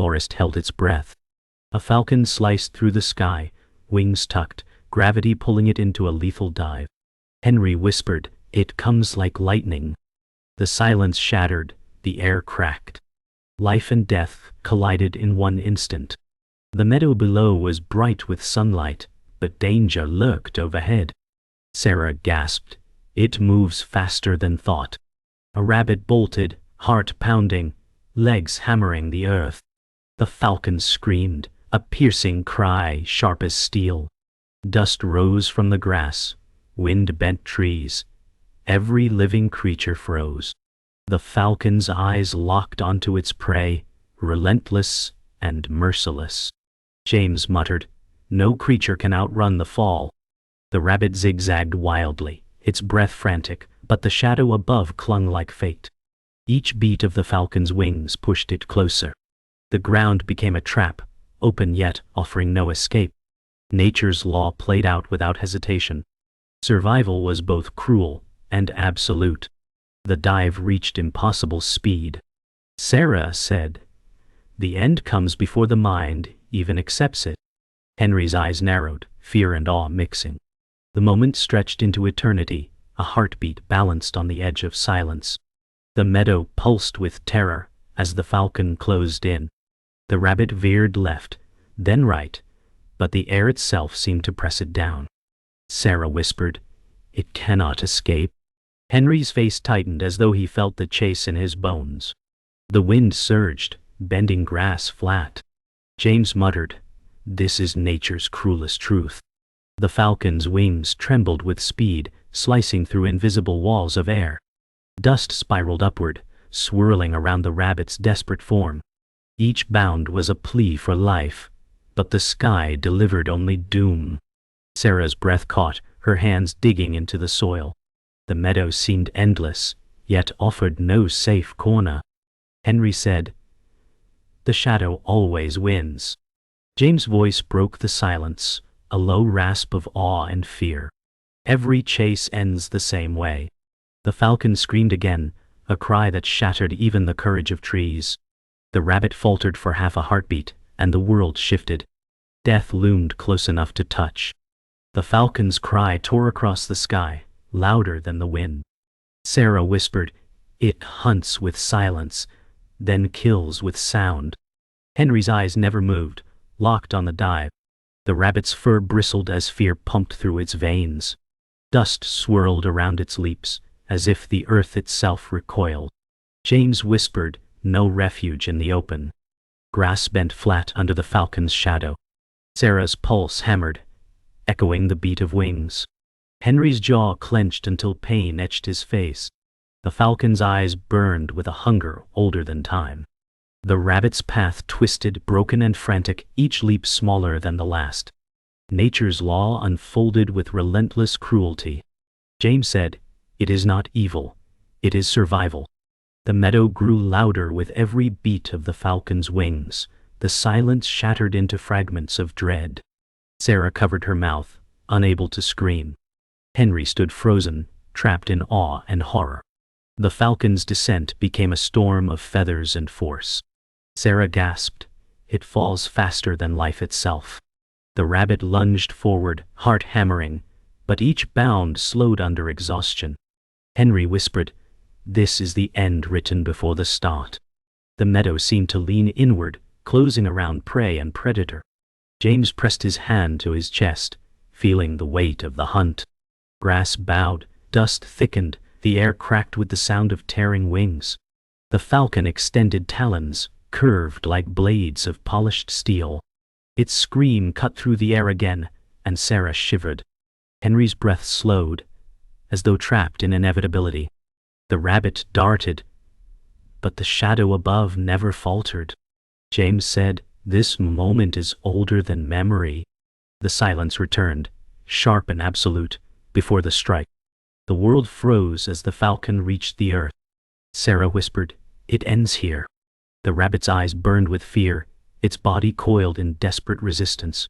forest held its breath. A falcon sliced through the sky, wings tucked, gravity pulling it into a lethal dive. Henry whispered, "It comes like lightning." The silence shattered, the air cracked. Life and death collided in one instant. The meadow below was bright with sunlight, but danger lurked overhead. Sarah gasped. "It moves faster than thought." A rabbit bolted, heart pounding, legs hammering the earth. The falcon screamed, a piercing cry sharp as steel. Dust rose from the grass, wind bent trees. Every living creature froze. The falcon's eyes locked onto its prey, relentless and merciless. James muttered, "No creature can outrun the fall." The rabbit zigzagged wildly, its breath frantic, but the shadow above clung like fate. Each beat of the falcon's wings pushed it closer. The ground became a trap, open yet offering no escape. Nature's law played out without hesitation. Survival was both cruel and absolute. The dive reached impossible speed. Sarah said, "The end comes before the mind even accepts it." Henry's eyes narrowed, fear and awe mixing. The moment stretched into eternity, a heartbeat balanced on the edge of silence. The meadow pulsed with terror as the falcon closed in. The rabbit veered left, then right, but the air itself seemed to press it down. Sarah whispered, "It cannot escape." Henry's face tightened as though he felt the chase in his bones. The wind surged, bending grass flat. James muttered, "This is nature's cruelest truth." The falcon's wings trembled with speed, slicing through invisible walls of air. Dust spiraled upward, swirling around the rabbit's desperate form. Each bound was a plea for life, but the sky delivered only doom. Sarah's breath caught, her hands digging into the soil. The meadow seemed endless, yet offered no safe corner. Henry said, "The shadow always wins." James' voice broke the silence, a low rasp of awe and fear. "Every chase ends the same way." The falcon screamed again, a cry that shattered even the courage of trees. The rabbit faltered for half a heartbeat, and the world shifted. Death loomed close enough to touch. The falcon's cry tore across the sky, louder than the wind. Sarah whispered, "It hunts with silence, then kills with sound." Henry's eyes never moved, locked on the dive. The rabbit's fur bristled as fear pumped through its veins. Dust swirled around its leaps, as if the earth itself recoiled. James whispered, "No refuge in the open." Grass bent flat under the falcon's shadow. Sarah's pulse hammered, echoing the beat of wings. Henry's jaw clenched until pain etched his face. The falcon's eyes burned with a hunger older than time. The rabbit's path twisted, broken and frantic, each leap smaller than the last. Nature's law unfolded with relentless cruelty. James said, "It is not evil, it is survival." The meadow grew louder with every beat of the falcon's wings. The silence shattered into fragments of dread. Sarah covered her mouth, unable to scream. Henry stood frozen, trapped in awe and horror. The falcon's descent became a storm of feathers and force. Sarah gasped, "It falls faster than life itself." The rabbit lunged forward, heart hammering, but each bound slowed under exhaustion. Henry whispered, "This is the end written before the start." The meadow seemed to lean inward, closing around prey and predator. James pressed his hand to his chest, feeling the weight of the hunt. Grass bowed, dust thickened, the air cracked with the sound of tearing wings. The falcon extended talons, curved like blades of polished steel. Its scream cut through the air again, and Sarah shivered. Henry's breath slowed, as though trapped in inevitability. The rabbit darted, but the shadow above never faltered. James said, "This moment is older than memory." The silence returned, sharp and absolute, before the strike. The world froze as the falcon reached the earth. Sarah whispered, "It ends here." The rabbit's eyes burned with fear, its body coiled in desperate resistance.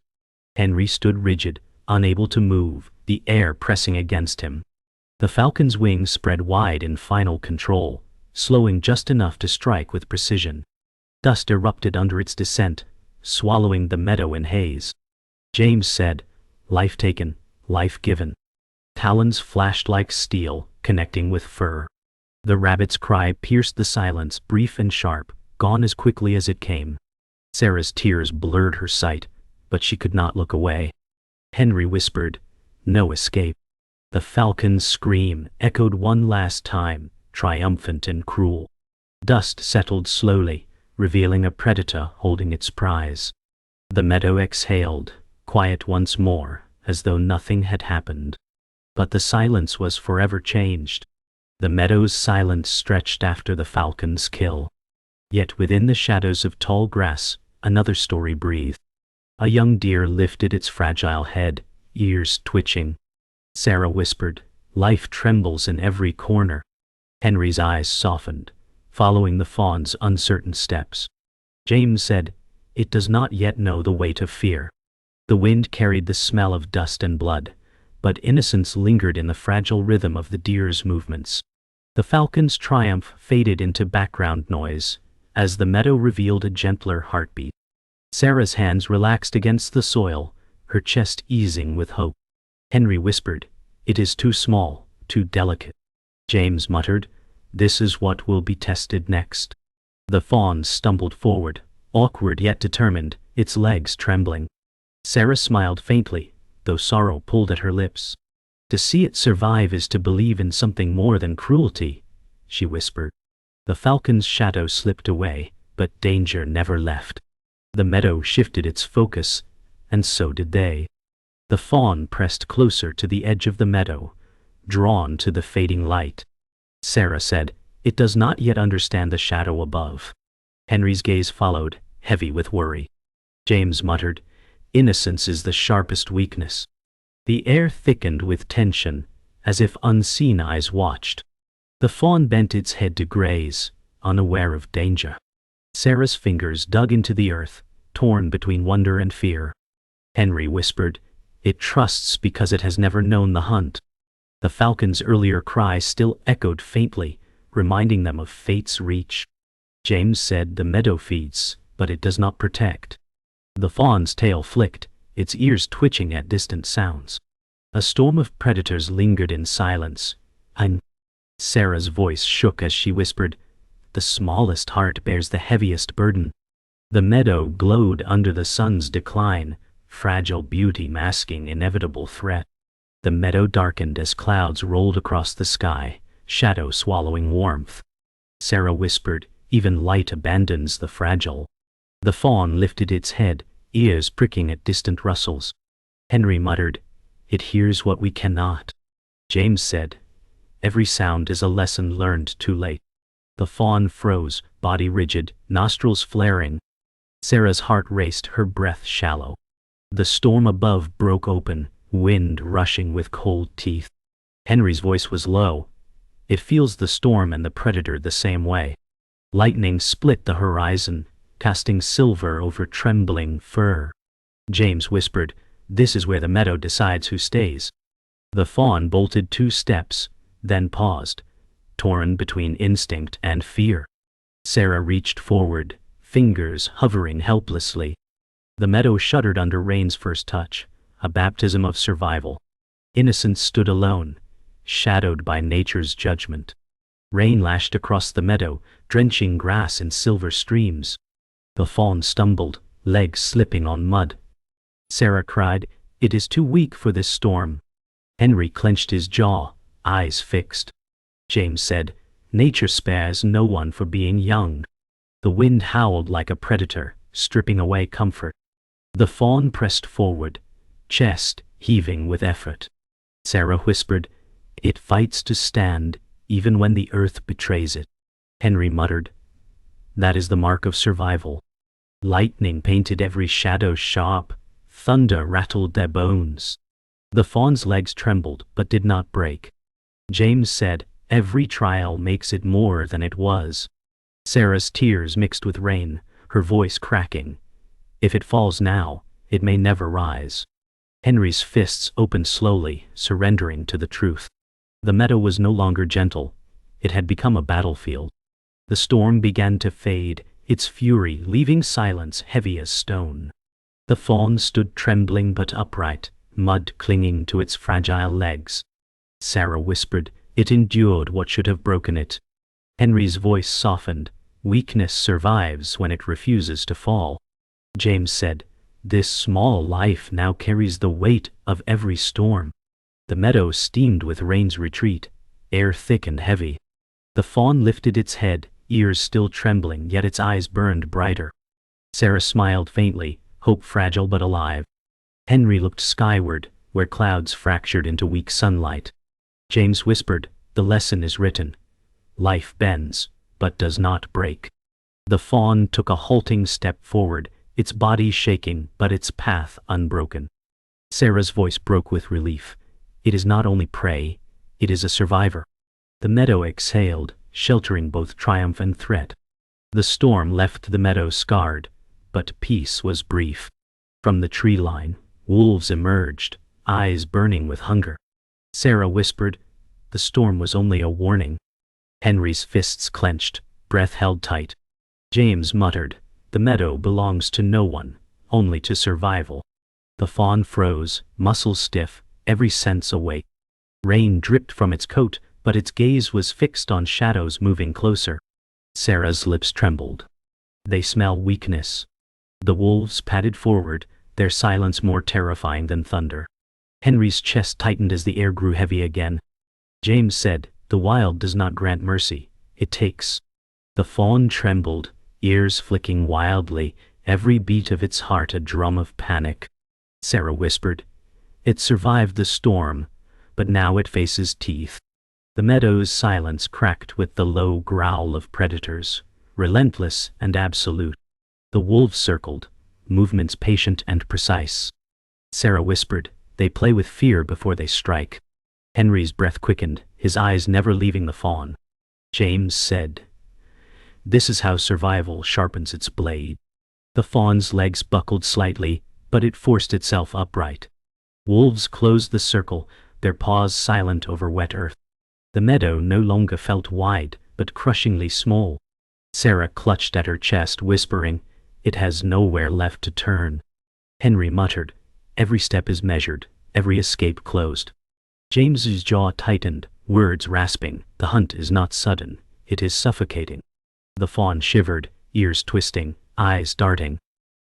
Henry stood rigid, unable to move, the air pressing against him. The falcon's wings spread wide in final control, slowing just enough to strike with precision. Dust erupted under its descent, swallowing the meadow in haze. James said, "Life taken, life given." Talons flashed like steel, connecting with fur. The rabbit's cry pierced the silence, brief and sharp, gone as quickly as it came. Sarah's tears blurred her sight, but she could not look away. Henry whispered, "No escape." The falcon's scream echoed one last time, triumphant and cruel. Dust settled slowly, revealing a predator holding its prize. The meadow exhaled, quiet once more, as though nothing had happened. But the silence was forever changed. The meadow's silence stretched after the falcon's kill. Yet within the shadows of tall grass, another story breathed. A young deer lifted its fragile head, ears twitching. Sarah whispered, "Life trembles in every corner." Henry's eyes softened, following the fawn's uncertain steps. James said, "It does not yet know the weight of fear." The wind carried the smell of dust and blood, but innocence lingered in the fragile rhythm of the deer's movements. The falcon's triumph faded into background noise, as the meadow revealed a gentler heartbeat. Sarah's hands relaxed against the soil, her chest easing with hope. Henry whispered, "It is too small, too delicate." James muttered, "This is what will be tested next." The fawn stumbled forward, awkward yet determined, its legs trembling. Sarah smiled faintly, though sorrow pulled at her lips. "To see it survive is to believe in something more than cruelty," she whispered. The falcon's shadow slipped away, but danger never left. The meadow shifted its focus, and so did they. The fawn pressed closer to the edge of the meadow, drawn to the fading light. Sarah said, "It does not yet understand the shadow above." Henry's gaze followed, heavy with worry. James muttered, "Innocence is the sharpest weakness." The air thickened with tension, as if unseen eyes watched. The fawn bent its head to graze, unaware of danger. Sarah's fingers dug into the earth, torn between wonder and fear. Henry whispered, "It trusts because it has never known the hunt." The falcon's earlier cry still echoed faintly, reminding them of fate's reach. James said, "The meadow feeds, but it does not protect." The fawn's tail flicked, its ears twitching at distant sounds. A storm of predators lingered in silence. Sarah's voice shook as she whispered, "The smallest heart bears the heaviest burden." The meadow glowed under the sun's decline, fragile beauty masking inevitable threat. The meadow darkened as clouds rolled across the sky, shadow swallowing warmth. Sarah whispered, "Even light abandons the fragile." The fawn lifted its head, ears pricking at distant rustles. Henry muttered, "It hears what we cannot." James said, "Every sound is a lesson learned too late." The fawn froze, body rigid, nostrils flaring. Sarah's heart raced, her breath shallow. The storm above broke open, wind rushing with cold teeth. Henry's voice was low. "It feels the storm and the predator the same way." Lightning split the horizon, casting silver over trembling fur. James whispered, "This is where the meadow decides who stays." The fawn bolted 2 steps, then paused, torn between instinct and fear. Sarah reached forward, fingers hovering helplessly. The meadow shuddered under rain's first touch, a baptism of survival. Innocence stood alone, shadowed by nature's judgment. Rain lashed across the meadow, drenching grass in silver streams. The fawn stumbled, legs slipping on mud. Sarah cried, "It is too weak for this storm." Henry clenched his jaw, eyes fixed. James said, "Nature spares no one for being young." The wind howled like a predator, stripping away comfort. The fawn pressed forward, chest heaving with effort. Sarah whispered, "It fights to stand, even when the earth betrays it." Henry muttered, "That is the mark of survival." Lightning painted every shadow sharp, thunder rattled their bones. The fawn's legs trembled but did not break. James said, "Every trial makes it more than it was." Sarah's tears mixed with rain, her voice cracking. "If it falls now, it may never rise." Henry's fists opened slowly, surrendering to the truth. The meadow was no longer gentle. It had become a battlefield. The storm began to fade, its fury leaving silence heavy as stone. The fawn stood trembling but upright, mud clinging to its fragile legs. Sarah whispered, "It endured what should have broken it." Henry's voice softened. "Weakness survives when it refuses to fall." James said, "This small life now carries the weight of every storm." The meadow steamed with rain's retreat, air thick and heavy. The fawn lifted its head, ears still trembling, yet its eyes burned brighter. Sarah smiled faintly, hope fragile but alive. Henry looked skyward, where clouds fractured into weak sunlight. James whispered, "The lesson is written. Life bends, but does not break." The fawn took a halting step forward, its body shaking but its path unbroken. Sarah's voice broke with relief. "It is not only prey, it is a survivor." The meadow exhaled, sheltering both triumph and threat. The storm left the meadow scarred, but peace was brief. From the tree line, wolves emerged, eyes burning with hunger. Sarah whispered, "The storm was only a warning." Henry's fists clenched, breath held tight. James muttered, "The meadow belongs to no one, only to survival." The fawn froze, muscles stiff, every sense awake. Rain dripped from its coat, but its gaze was fixed on shadows moving closer. Sarah's lips trembled. "They smell weakness." The wolves padded forward, their silence more terrifying than thunder. Henry's chest tightened as the air grew heavy again. James said, "The wild does not grant mercy, it takes." The fawn trembled, ears flicking wildly, every beat of its heart a drum of panic. Sarah whispered, "It survived the storm, but now it faces teeth." The meadow's silence cracked with the low growl of predators, relentless and absolute. The wolves circled, movements patient and precise. Sarah whispered, "They play with fear before they strike." Henry's breath quickened, his eyes never leaving the fawn. James said, "This is how survival sharpens its blade." The fawn's legs buckled slightly, but it forced itself upright. Wolves closed the circle, their paws silent over wet earth. The meadow no longer felt wide, but crushingly small. Sarah clutched at her chest, whispering, "It has nowhere left to turn." Henry muttered, "Every step is measured, every escape closed." James's jaw tightened, words rasping, "The hunt is not sudden, it is suffocating." The fawn shivered, ears twisting, eyes darting.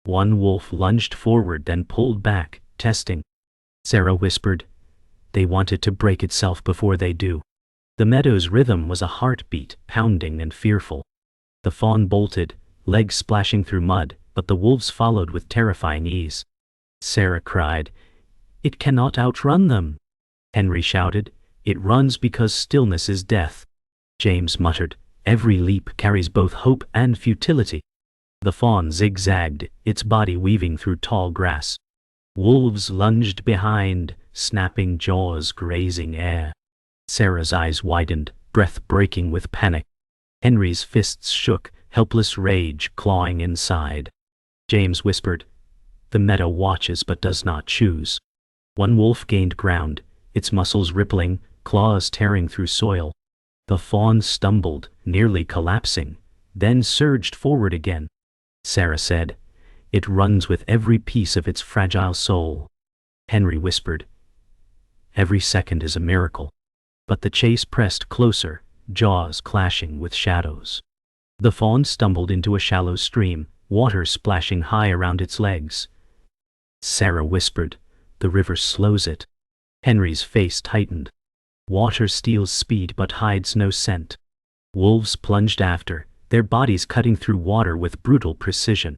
One wolf lunged forward, then pulled back, testing. Sarah whispered, "They want it to break itself before they do." The meadow's rhythm was a heartbeat, pounding and fearful. The fawn bolted, legs splashing through mud, but the wolves followed with terrifying ease. Sarah cried, "It cannot outrun them." Henry shouted, "It runs because stillness is death." James muttered, "Every leap carries both hope and futility." The fawn zigzagged, its body weaving through tall grass. Wolves lunged behind, snapping jaws grazing air. Sarah's eyes widened, breath breaking with panic. Henry's fists shook, helpless rage clawing inside. James whispered, "The meadow watches but does not choose." One wolf gained ground, its muscles rippling, claws tearing through soil. The fawn stumbled, nearly collapsing, then surged forward again. Sarah said, "It runs with every piece of its fragile soul." Henry whispered, "Every second is a miracle." But the chase pressed closer, jaws clashing with shadows. The fawn stumbled into a shallow stream, water splashing high around its legs. Sarah whispered, "The river slows it." Henry's face tightened. Water steals speed but hides no scent. Wolves plunged after, their bodies cutting through water with brutal precision.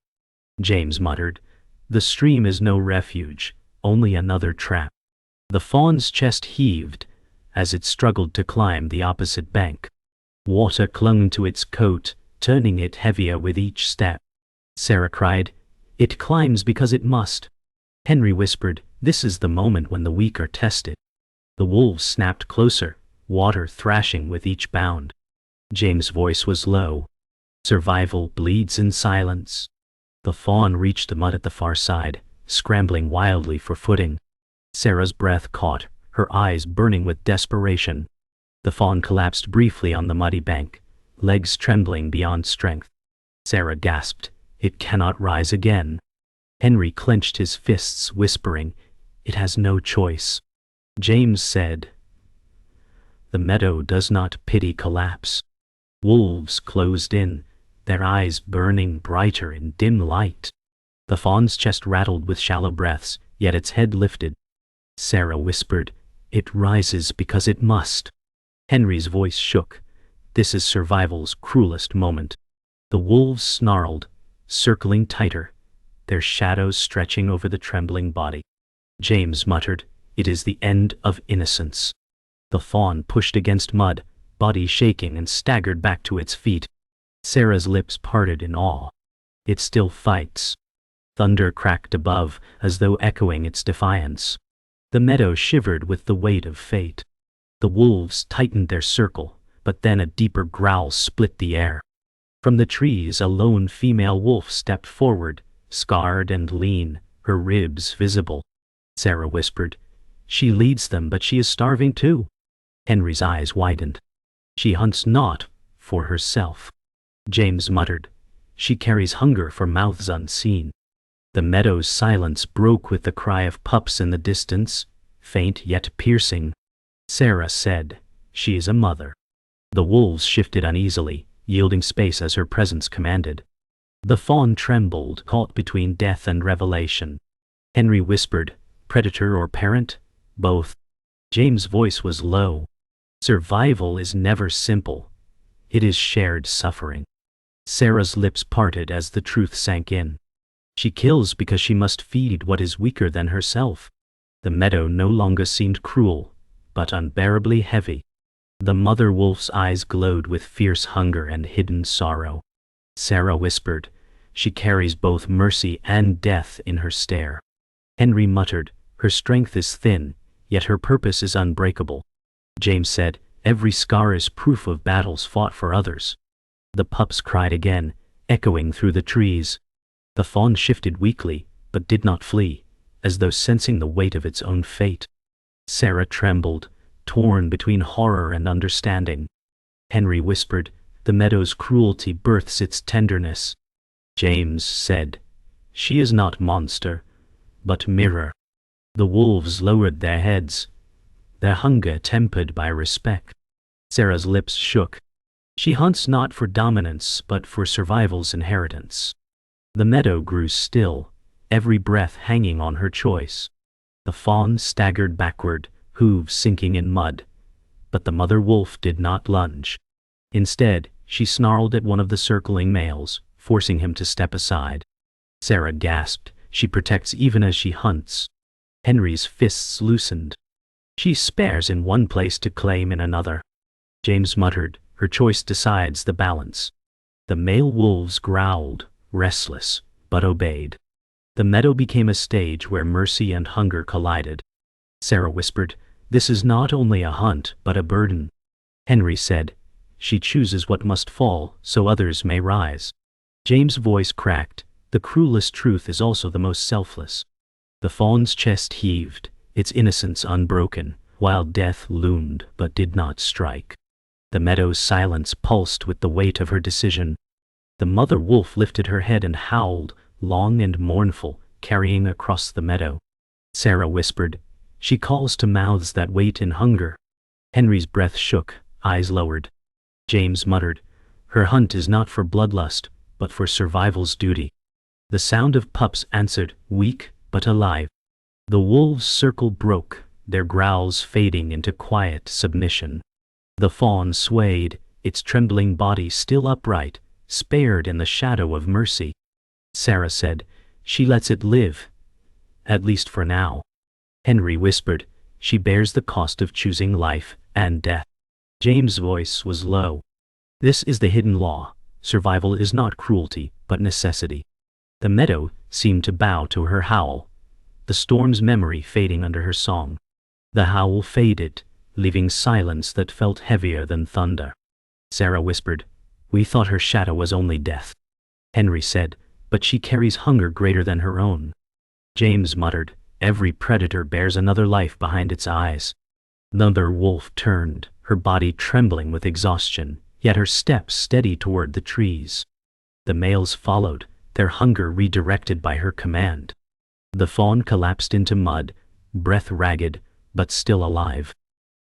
James muttered, "The stream is no refuge, only another trap." The fawn's chest heaved as it struggled to climb the opposite bank. Water clung to its coat, turning it heavier with each step. Sarah cried, "It climbs because it must." Henry whispered, "This is the moment when the weak are tested." The wolves snapped closer, water thrashing with each bound. James' voice was low. "Survival bleeds in silence." The fawn reached the mud at the far side, scrambling wildly for footing. Sarah's breath caught, her eyes burning with desperation. The fawn collapsed briefly on the muddy bank, legs trembling beyond strength. Sarah gasped, "It cannot rise again." Henry clenched his fists, whispering, "It has no choice." James said, "The meadow does not pity collapse." Wolves closed in, their eyes burning brighter in dim light. The fawn's chest rattled with shallow breaths, yet its head lifted. Sarah whispered, "It rises because it must." Henry's voice shook. "This is survival's cruelest moment." The wolves snarled, circling tighter, their shadows stretching over the trembling body. James muttered, "It is the end of innocence." The fawn pushed against mud, body shaking, and staggered back to its feet. Sarah's lips parted in awe. "It still fights." Thunder cracked above, as though echoing its defiance. The meadow shivered with the weight of fate. The wolves tightened their circle, but then a deeper growl split the air. From the trees a lone female wolf stepped forward, scarred and lean, her ribs visible. Sarah whispered, "She leads them, but she is starving too." Henry's eyes widened. "She hunts not for herself." James muttered, "She carries hunger for mouths unseen." The meadow's silence broke with the cry of pups in the distance, faint yet piercing. Sarah said, "She is a mother." The wolves shifted uneasily, yielding space as her presence commanded. The fawn trembled, caught between death and revelation. Henry whispered, "Predator or parent?" "Both." James' voice was low. "Survival is never simple. It is shared suffering." Sarah's lips parted as the truth sank in. She kills because she must feed what is weaker than herself. The meadow no longer seemed cruel, but unbearably heavy. The mother wolf's eyes glowed with fierce hunger and hidden sorrow. Sarah whispered, "She carries both mercy and death in her stare." Henry muttered, "Her strength is thin, yet her purpose is unbreakable." James said, "Every scar is proof of battles fought for others." The pups cried again, echoing through the trees. The fawn shifted weakly, but did not flee, as though sensing the weight of its own fate. Sarah trembled, torn between horror and understanding. Henry whispered, "The meadow's cruelty births its tenderness." James said, "She is not monster, but mirror." The wolves lowered their heads, their hunger tempered by respect. Sarah's lips shook. "She hunts not for dominance, but for survival's inheritance." The meadow grew still, every breath hanging on her choice. The fawn staggered backward, hooves sinking in mud, but the mother wolf did not lunge. Instead, she snarled at one of the circling males, forcing him to step aside. Sarah gasped, "She protects even as she hunts." Henry's fists loosened. "She spares in one place to claim in another." James muttered, "Her choice decides the balance." The male wolves growled, restless, but obeyed. The meadow became a stage where mercy and hunger collided. Sarah whispered, "This is not only a hunt, but a burden." Henry said, "She chooses what must fall, so others may rise." James' voice cracked, "The cruelest truth is also the most selfless." The fawn's chest heaved, its innocence unbroken, while death loomed but did not strike. The meadow's silence pulsed with the weight of her decision. The mother wolf lifted her head and howled, long and mournful, carrying across the meadow. Sarah whispered, "She calls to mouths that wait in hunger." Henry's breath shook, eyes lowered. James muttered, "Her hunt is not for bloodlust, but for survival's duty." The sound of pups answered, weak but alive. The wolves' circle broke, their growls fading into quiet submission. The fawn swayed, its trembling body still upright, spared in the shadow of mercy. Sarah said, "She lets it live, at least for now." Henry whispered, "She bears the cost of choosing life and death." James' voice was low. "This is the hidden law. Survival is not cruelty, but necessity." The meadow seemed to bow to her howl, the storm's memory fading under her song. The howl faded, leaving silence that felt heavier than thunder. Sarah whispered, "We thought her shadow was only death." Henry said, "But she carries hunger greater than her own." James muttered, "Every predator bears another life behind its eyes." Another wolf turned, her body trembling with exhaustion, yet her steps steady toward the trees. The males followed, their hunger redirected by her command. The fawn collapsed into mud, breath ragged, but still alive.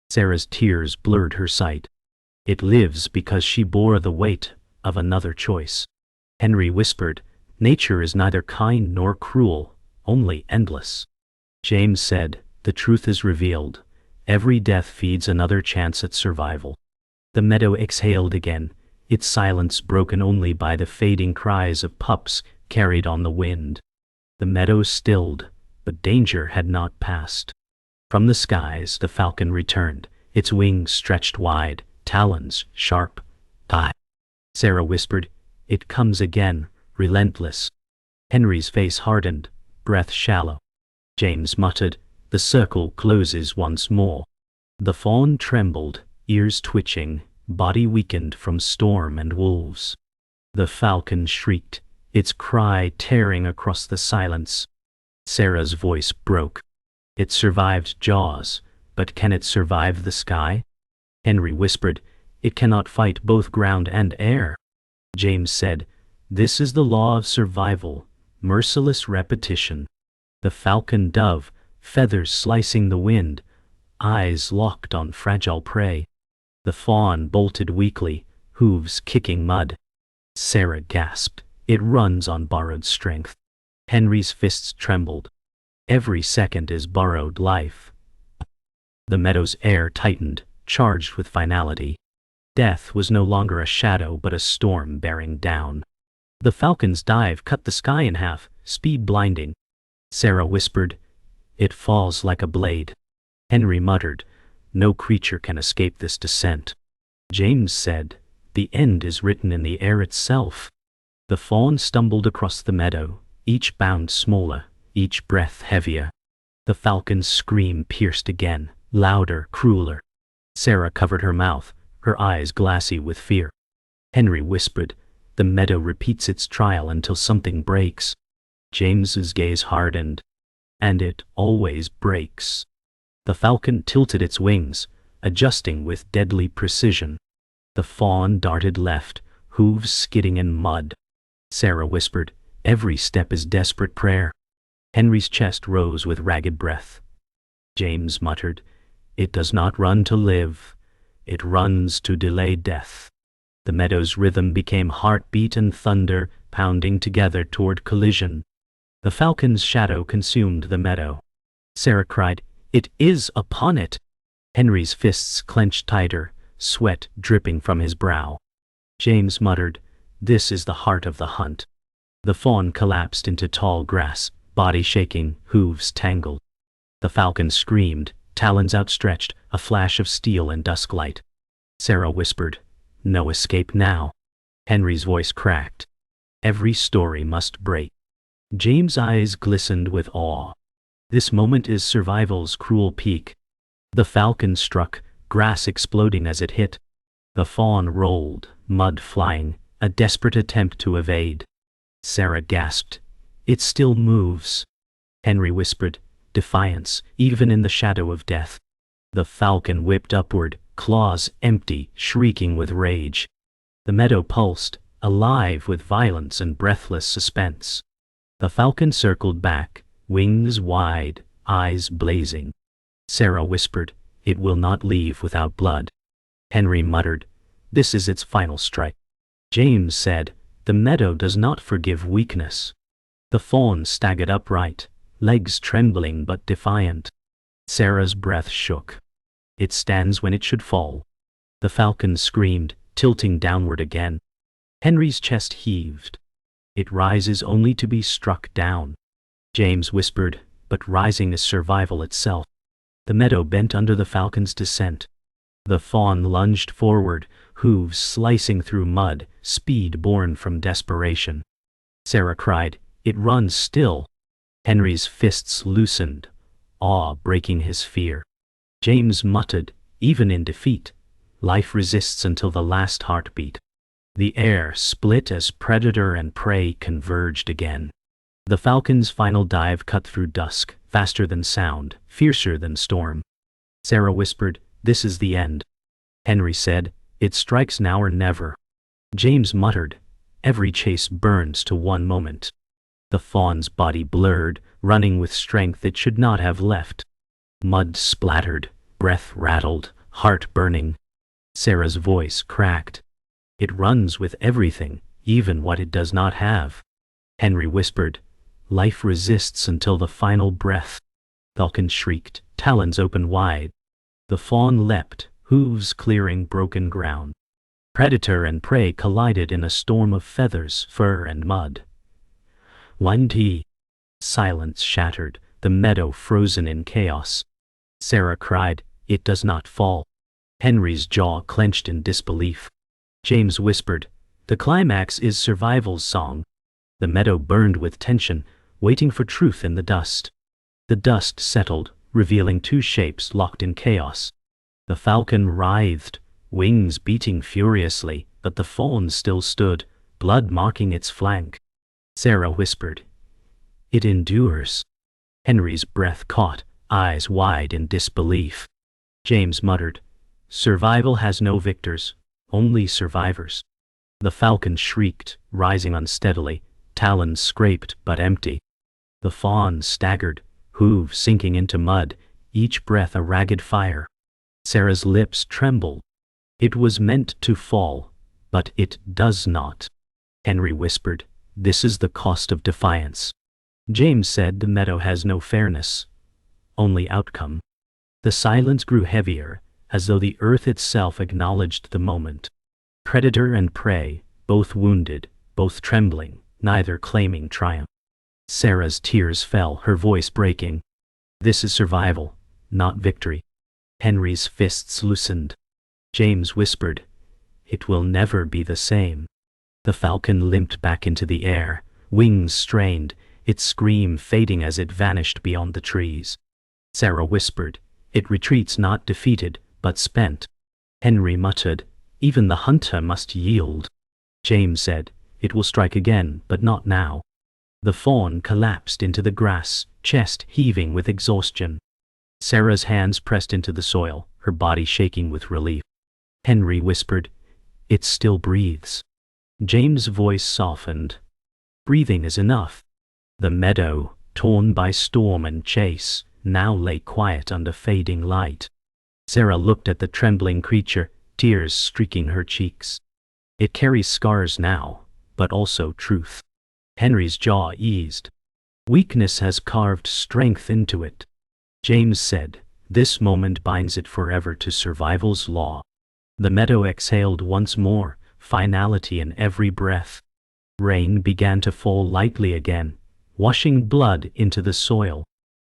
Sarah's tears blurred her sight. It lives because she bore the weight of another choice. Henry whispered, "Nature is neither kind nor cruel, only endless." James said, "The truth is revealed. Every death feeds another chance at survival." The meadow exhaled again, its silence broken only by the fading cries of pups carried on the wind. The meadow stilled, but danger had not passed. From the skies the falcon returned, its wings stretched wide, talons sharp. "Die." Sarah whispered, "It comes again, relentless." Henry's face hardened, breath shallow. James muttered, "The circle closes once more." The fawn trembled, ears twitching, body weakened from storm and wolves. The falcon shrieked, its cry tearing across the silence. Sarah's voice broke. "It survived Jaws, but can it survive the sky?" Henry whispered, "It cannot fight both ground and air." James said, "This is the law of survival, merciless repetition." The falcon dove, feathers slicing the wind, eyes locked on fragile prey. The fawn bolted weakly, hooves kicking mud. Sarah gasped, "It runs on borrowed strength." Henry's fists trembled. Every second is borrowed life. The meadow's air tightened, charged with finality. Death was no longer a shadow but a storm bearing down. The falcon's dive cut the sky in half, speed blinding. Sarah whispered, "It falls like a blade." Henry muttered, "No creature can escape this descent." James said, "The end is written in the air itself." The fawn stumbled across the meadow, each bound smaller, each breath heavier. The falcon's scream pierced again, louder, crueler. Sarah covered her mouth, her eyes glassy with fear. Henry whispered, "The meadow repeats its trial until something breaks." James's gaze hardened. "And it always breaks." The falcon tilted its wings, adjusting with deadly precision. The fawn darted left, hooves skidding in mud. Sarah whispered, "Every step is desperate prayer." Henry's chest rose with ragged breath. James muttered, "It does not run to live. It runs to delay death." The meadow's rhythm became heartbeat and thunder, pounding together toward collision. The falcon's shadow consumed the meadow. Sarah cried, "It is upon it!" Henry's fists clenched tighter, sweat dripping from his brow. James muttered, "This is the heart of the hunt." The fawn collapsed into tall grass, body shaking, hooves tangled. The falcon screamed, talons outstretched, a flash of steel in dusk light. Sarah whispered, "No escape now." Henry's voice cracked. "Every story must break." James' eyes glistened with awe. This moment is survival's cruel peak. The falcon struck, grass exploding as it hit. The fawn rolled, mud flying, a desperate attempt to evade. Sarah gasped, "It still moves." Henry whispered, "Defiance, even in the shadow of death." The falcon whipped upward, claws empty, shrieking with rage. The meadow pulsed, alive with violence and breathless suspense. The falcon circled back, wings wide, eyes blazing. Sarah whispered, "It will not leave without blood." Henry muttered, "This is its final strike." James said, "The meadow does not forgive weakness." The fawn staggered upright, legs trembling but defiant. Sarah's breath shook. "It stands when it should fall." The falcon screamed, tilting downward again. Henry's chest heaved. "It rises only to be struck down." James whispered, "But rising is survival itself." The meadow bent under the falcon's descent. The fawn lunged forward, hooves slicing through mud, speed born from desperation. Sarah cried, "It runs still." Henry's fists loosened, awe breaking his fear. James muttered, "Even in defeat, life resists until the last heartbeat." The air split as predator and prey converged again. The falcon's final dive cut through dusk, faster than sound, fiercer than storm. Sarah whispered, "This is the end." Henry said, "It strikes now or never." James muttered, every chase burns to one moment. The fawn's body blurred, running with strength it should not have left. Mud splattered, breath rattled, heart burning. Sarah's voice cracked. It runs with everything, even what it does not have. Henry whispered, life resists until the final breath. Falcon shrieked, talons open wide. The fawn leapt, hooves clearing broken ground. Predator and prey collided in a storm of feathers, fur and mud. One tea. Silence shattered, the meadow frozen in chaos. Sarah cried, it does not fall. Henry's jaw clenched in disbelief. James whispered, the climax is survival's song. The meadow burned with tension, waiting for truth in the dust. The dust settled, revealing two shapes locked in chaos. The falcon writhed, wings beating furiously, but the fawn still stood, blood marking its flank. Sarah whispered, it endures. Henry's breath caught, eyes wide in disbelief. James muttered, survival has no victors, only survivors. The falcon shrieked, rising unsteadily, talons scraped but empty. The fawn staggered, hooves sinking into mud, each breath a ragged fire. Sarah's lips trembled. It was meant to fall, but it does not. Henry whispered, this is the cost of defiance. James said the meadow has no fairness, only outcome. The silence grew heavier, as though the earth itself acknowledged the moment. Predator and prey, both wounded, both trembling, neither claiming triumph. Sarah's tears fell, her voice breaking. This is survival, not victory. Henry's fists loosened. James whispered, it will never be the same. The falcon limped back into the air, wings strained, its scream fading as it vanished beyond the trees. Sarah whispered, it retreats not defeated, but spent. Henry muttered, even the hunter must yield. James said, it will strike again, but not now. The fawn collapsed into the grass, chest heaving with exhaustion. Sarah's hands pressed into the soil, her body shaking with relief. Henry whispered, it still breathes. James' voice softened. Breathing is enough. The meadow, torn by storm and chase, now lay quiet under fading light. Sarah looked at the trembling creature, tears streaking her cheeks. It carries scars now, but also truth. Henry's jaw eased. Weakness has carved strength into it. James said, this moment binds it forever to survival's law. The meadow exhaled once more, finality in every breath. Rain began to fall lightly again, washing blood into the soil.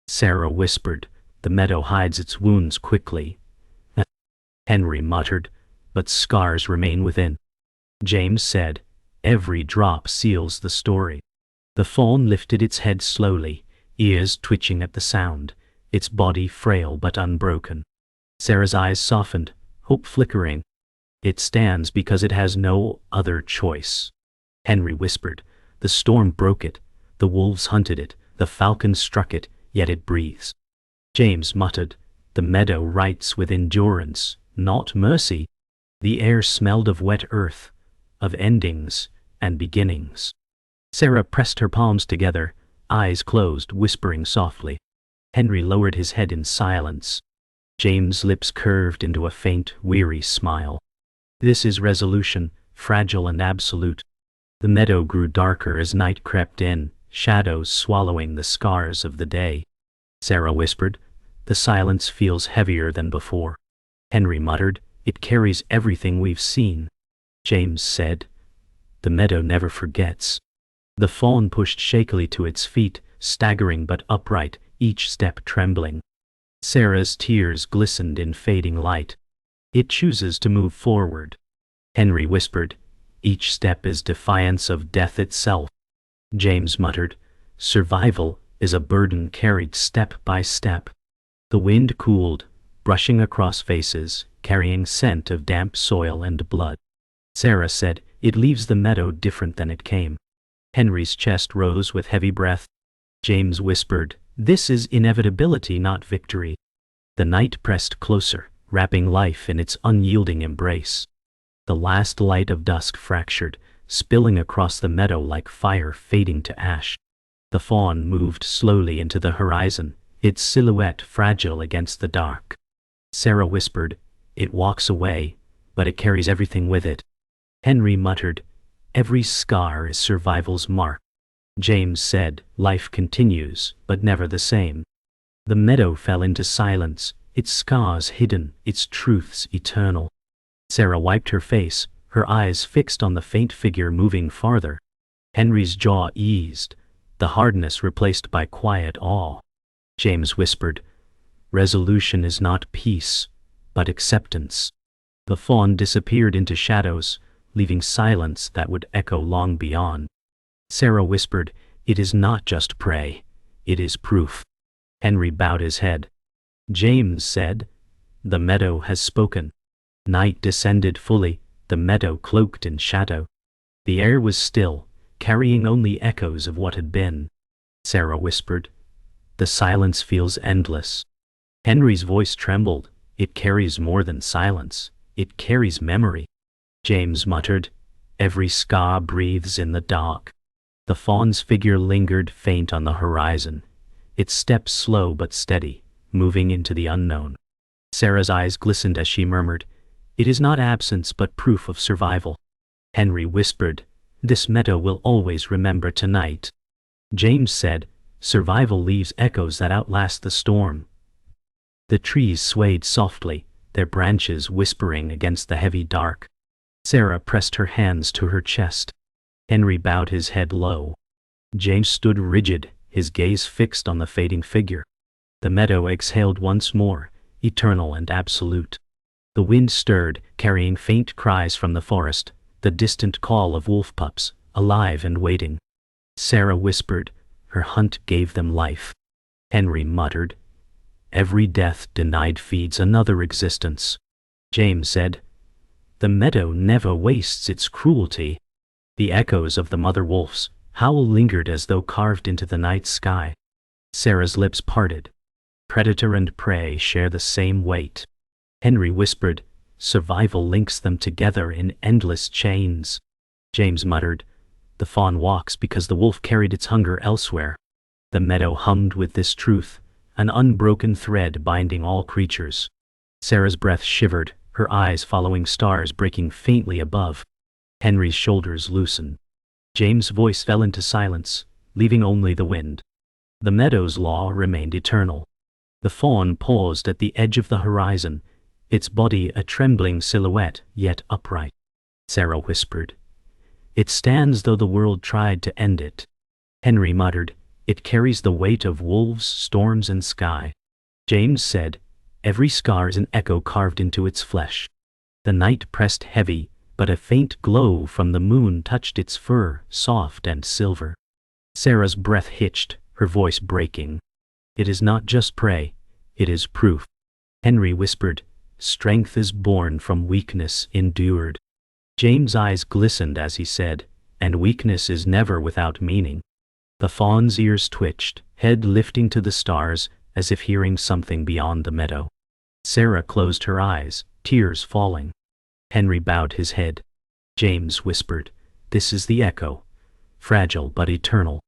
Sarah whispered, the meadow hides its wounds quickly. Henry muttered, but scars remain within. James said, every drop seals the story. The fawn lifted its head slowly, ears twitching at the sound, its body frail but unbroken. Sarah's eyes softened, hope flickering. It stands because it has no other choice. Henry whispered, the storm broke it, the wolves hunted it, the falcon struck it, yet it breathes. James muttered, the meadow writes with endurance, not mercy. The air smelled of wet earth, of endings and beginnings. Sarah pressed her palms together, eyes closed, whispering softly. Henry lowered his head in silence. James' lips curved into a faint, weary smile. This is resolution, fragile and absolute. The meadow grew darker as night crept in, shadows swallowing the scars of the day. Sarah whispered, the silence feels heavier than before. Henry muttered, it carries everything we've seen. James said, the meadow never forgets. The fawn pushed shakily to its feet, staggering but upright, each step trembling. Sarah's tears glistened in fading light. It chooses to move forward. Henry whispered, each step is defiance of death itself. James muttered, survival is a burden carried step by step. The wind cooled, brushing across faces, carrying scent of damp soil and blood. Sarah said, it leaves the meadow different than it came. Henry's chest rose with heavy breath. James whispered, this is inevitability, not victory. The night pressed closer, wrapping life in its unyielding embrace. The last light of dusk fractured, spilling across the meadow like fire fading to ash. The fawn moved slowly into the horizon, its silhouette fragile against the dark. Sarah whispered, "It walks away, but it carries everything with it." Henry muttered, "Every scar is survival's mark." James said, "Life continues, but never the same." The meadow fell into silence, its scars hidden, its truths eternal. Sarah wiped her face, her eyes fixed on the faint figure moving farther. Henry's jaw eased, the hardness replaced by quiet awe. James whispered, "Resolution is not peace, but acceptance." The fawn disappeared into shadows, leaving silence that would echo long beyond. Sarah whispered, "It is not just prey, it is proof." Henry bowed his head. James said, "The meadow has spoken." Night descended fully, the meadow cloaked in shadow. The air was still, carrying only echoes of what had been. Sarah whispered, "The silence feels endless." Henry's voice trembled, "It carries more than silence, it carries memory." James muttered, "Every scar breathes in the dark." The fawn's figure lingered faint on the horizon, its steps slow but steady, moving into the unknown. Sarah's eyes glistened as she murmured, "It is not absence but proof of survival." Henry whispered, "This meadow will always remember tonight." James said, "Survival leaves echoes that outlast the storm." The trees swayed softly, their branches whispering against the heavy dark. Sarah pressed her hands to her chest. Henry bowed his head low. James stood rigid, his gaze fixed on the fading figure. The meadow exhaled once more, eternal and absolute. The wind stirred, carrying faint cries from the forest, the distant call of wolf pups, alive and waiting. Sarah whispered, "Her hunt gave them life." Henry muttered, "Every death denied feeds another existence." James said, "The meadow never wastes its cruelty." The echoes of the mother wolf's howl lingered as though carved into the night sky. Sarah's lips parted. Predator and prey share the same weight. Henry whispered, "Survival links them together in endless chains." James muttered, "The fawn walks because the wolf carried its hunger elsewhere." The meadow hummed with this truth, an unbroken thread binding all creatures. Sarah's breath shivered, her eyes following stars breaking faintly above. Henry's shoulders loosened. James' voice fell into silence, leaving only the wind. The meadow's law remained eternal. The fawn paused at the edge of the horizon, its body a trembling silhouette, yet upright. Sarah whispered, "It stands though the world tried to end it." Henry muttered, "It carries the weight of wolves, storms, and sky." James said, "Every scar is an echo carved into its flesh." The night pressed heavy, but a faint glow from the moon touched its fur, soft and silver. Sarah's breath hitched, her voice breaking. "It is not just prey, it is proof." Henry whispered, "Strength is born from weakness endured." James' eyes glistened as he said, "And weakness is never without meaning." The fawn's ears twitched, head lifting to the stars, as if hearing something beyond the meadow. Sarah closed her eyes, tears falling. Henry bowed his head. James whispered, "This is the echo, fragile but eternal."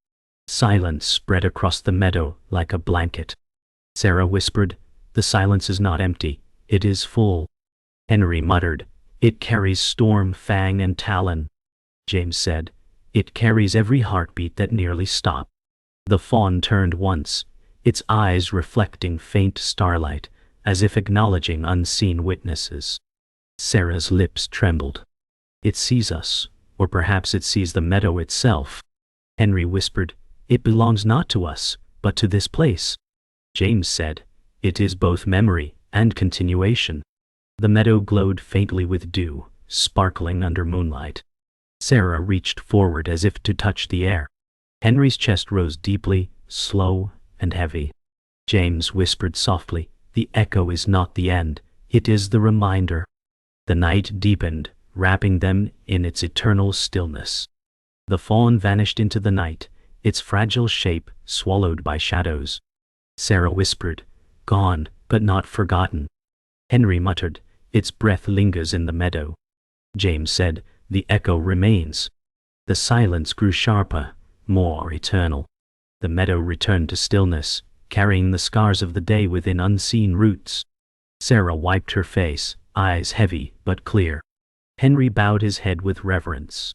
Silence spread across the meadow like a blanket. Sarah whispered, "The silence is not empty, it is full." Henry muttered, "It carries storm, fang, and talon." James said, "It carries every heartbeat that nearly stopped." The fawn turned once, its eyes reflecting faint starlight, as if acknowledging unseen witnesses. Sarah's lips trembled. "It sees us, or perhaps it sees the meadow itself." Henry whispered, "It belongs not to us, but to this place." James said, "It is both memory and continuation." The meadow glowed faintly with dew, sparkling under moonlight. Sarah reached forward as if to touch the air. Henry's chest rose deeply, slow, and heavy. James whispered softly, "The echo is not the end, it is the reminder." The night deepened, wrapping them in its eternal stillness. The fawn vanished into the night, its fragile shape swallowed by shadows. Sarah whispered, "Gone, but not forgotten." Henry muttered, "Its breath lingers in the meadow." James said, "The echo remains, The silence grew sharper, more eternal. The meadow returned to stillness, carrying the scars of the day within unseen roots. Sarah wiped her face, eyes heavy but clear. Henry bowed his head with reverence.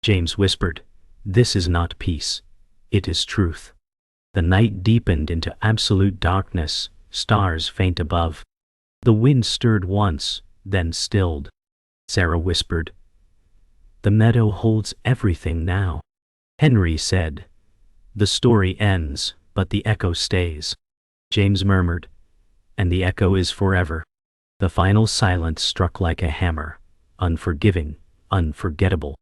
James whispered, "This is not peace. It is truth." The night deepened into absolute darkness, stars faint above. The wind stirred once, then stilled. Sarah whispered, "The meadow holds everything now." Henry said, "The story ends, but the echo stays." James murmured, "And the echo is forever." The final silence struck like a hammer, unforgiving, unforgettable.